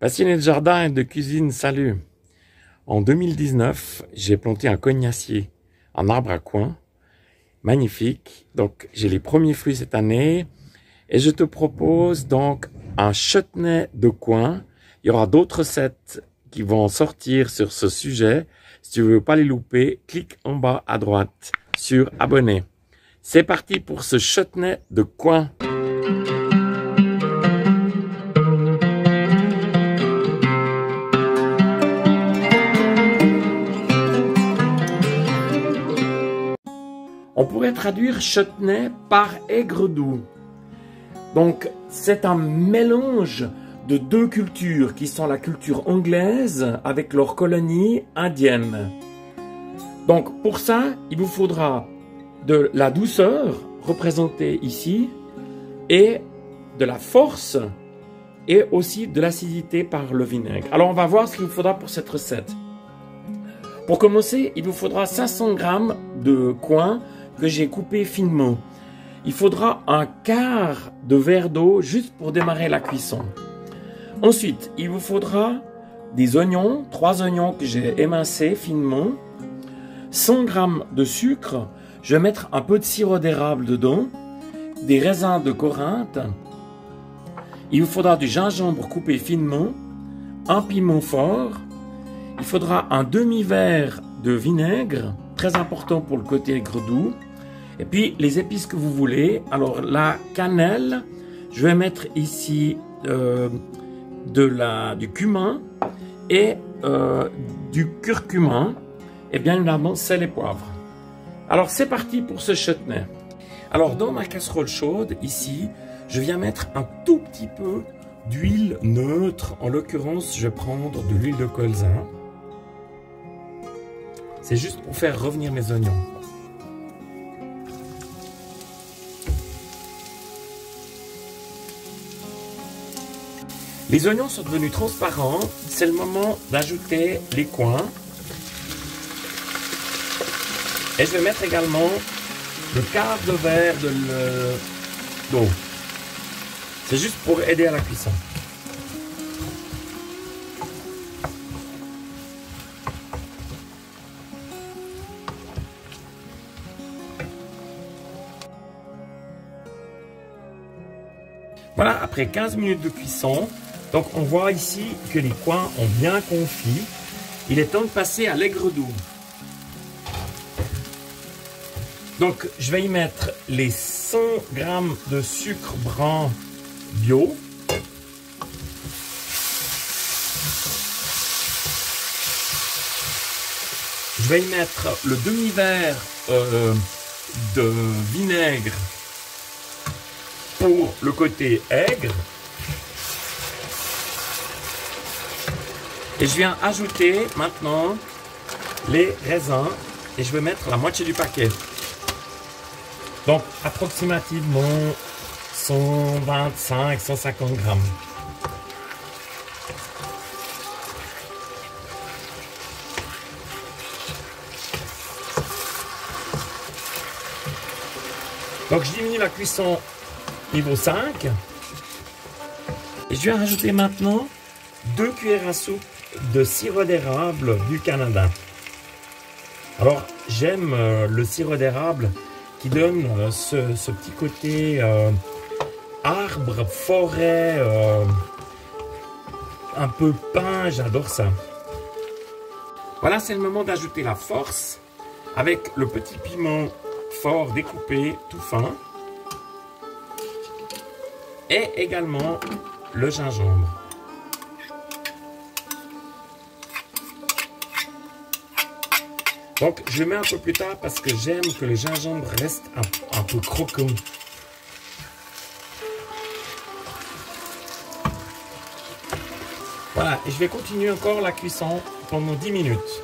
Passionné de jardin et de cuisine, salut! En 2019, j'ai planté un cognacier, un arbre à coin, magnifique. Donc, j'ai les premiers fruits cette année et je te propose donc un chutney de coin. Il y aura d'autres recettes qui vont sortir sur ce sujet. Si tu veux pas les louper, clique en bas à droite sur abonner. C'est parti pour ce chutney de coin. On pourrait traduire chutney par aigre doux. Donc, c'est un mélange de deux cultures qui sont la culture anglaise avec leur colonie indienne. Donc, pour ça, il vous faudra de la douceur représentée ici et de la force et aussi de l'acidité par le vinaigre. Alors, on va voir ce qu'il vous faudra pour cette recette. Pour commencer, il vous faudra 500 g de coin que j'ai coupé finement. Il faudra un quart de verre d'eau juste pour démarrer la cuisson. Ensuite, il vous faudra des oignons, 3 oignons que j'ai émincés finement, 100 g de sucre, je vais mettre un peu de sirop d'érable dedans, des raisins de Corinthe, il vous faudra du gingembre coupé finement, un piment fort, il faudra un demi-verre de vinaigre, très important pour le côté aigre doux. Et puis les épices que vous voulez. Alors la cannelle, je vais mettre ici du cumin et du curcuma. Et bien évidemment sel et poivre. Alors c'est parti pour ce chutney. Alors dans ma casserole chaude ici, je viens mettre un tout petit peu d'huile neutre. En l'occurrence, je vais prendre de l'huile de colza. C'est juste pour faire revenir mes oignons. Les oignons sont devenus transparents. C'est le moment d'ajouter les coins. Et je vais mettre également le quart de verre d'eau. C'est juste pour aider à la cuisson. Voilà, après 15 minutes de cuisson, donc on voit ici que les coins ont bien confit. Il est temps de passer à l'aigre doux. Donc je vais y mettre les 100 g de sucre brun bio. Je vais y mettre le demi-verre de vinaigre pour le côté aigre. Et je viens ajouter maintenant les raisins et je vais mettre la moitié du paquet. Donc approximativement 125-150 g. Donc je diminue la cuisson niveau 5. Et je viens rajouter maintenant 2 cuillères à soupe de sirop d'érable du Canada. Alors j'aime le sirop d'érable qui donne ce petit côté arbre, forêt, un peu pin, j'adore ça. Voilà, c'est le moment d'ajouter la force avec le petit piment fort découpé tout fin. Et également le gingembre. Donc je le mets un peu plus tard parce que j'aime que le gingembre reste un peu croquant. Voilà, et je vais continuer encore la cuisson pendant 10 minutes.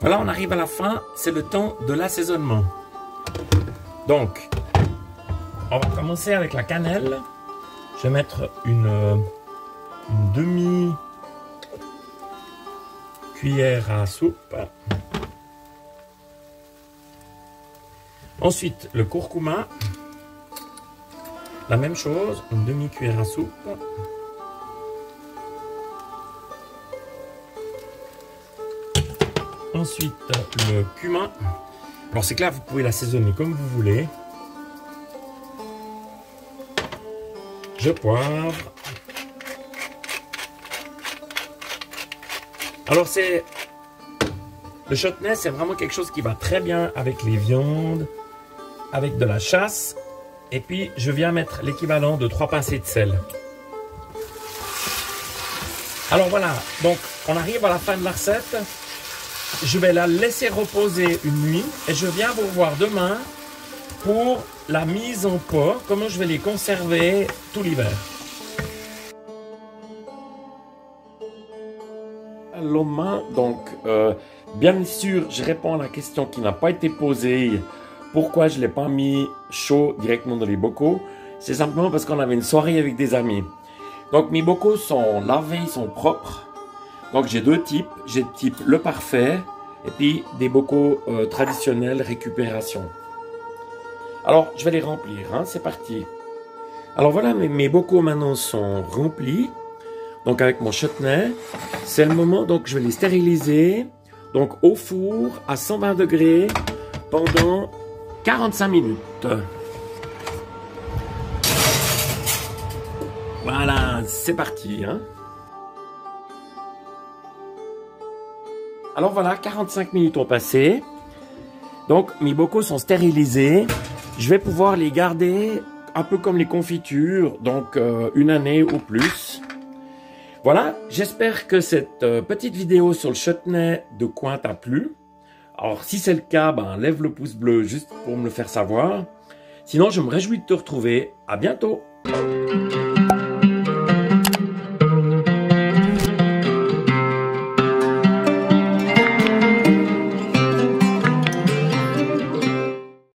Voilà, on arrive à la fin, c'est le temps de l'assaisonnement. Donc, on va commencer avec la cannelle. Je vais mettre une demi-cuillère à soupe. Ensuite, le curcuma. La même chose, une demi-cuillère à soupe. Ensuite, le cumin. Alors c'est clair, vous pouvez l'assaisonner comme vous voulez. Je poivre. Alors le chutney, c'est vraiment quelque chose qui va très bien avec les viandes, avec de la chasse. Et puis, je viens mettre l'équivalent de 3 pincées de sel. Alors voilà, donc on arrive à la fin de la recette. Je vais la laisser reposer une nuit et je viens vous voir demain pour la mise en pot, comment je vais les conserver tout l'hiver. Le lendemain, donc, bien sûr, je réponds à la question qui n'a pas été posée. Pourquoi je ne l'ai pas mis chaud directement dans les bocaux? C'est simplement parce qu'on avait une soirée avec des amis. Donc mes bocaux sont lavés, ils sont propres. Donc j'ai 2 types. J'ai le type le parfait et puis des bocaux traditionnels récupération. Alors je vais les remplir, hein, c'est parti. Alors voilà, mes bocaux maintenant sont remplis. Donc avec mon chutney, c'est le moment, donc je vais les stériliser. Donc au four à 120 degrés pendant 45 minutes. Voilà, c'est parti. Hein. Alors voilà, 45 minutes ont passé. Donc mes bocaux sont stérilisés. Je vais pouvoir les garder un peu comme les confitures, donc une année ou plus. Voilà, j'espère que cette petite vidéo sur le chutney de coin t'a plu. Alors, si c'est le cas, lève le pouce bleu juste pour me le faire savoir. Sinon, je me réjouis de te retrouver. À bientôt!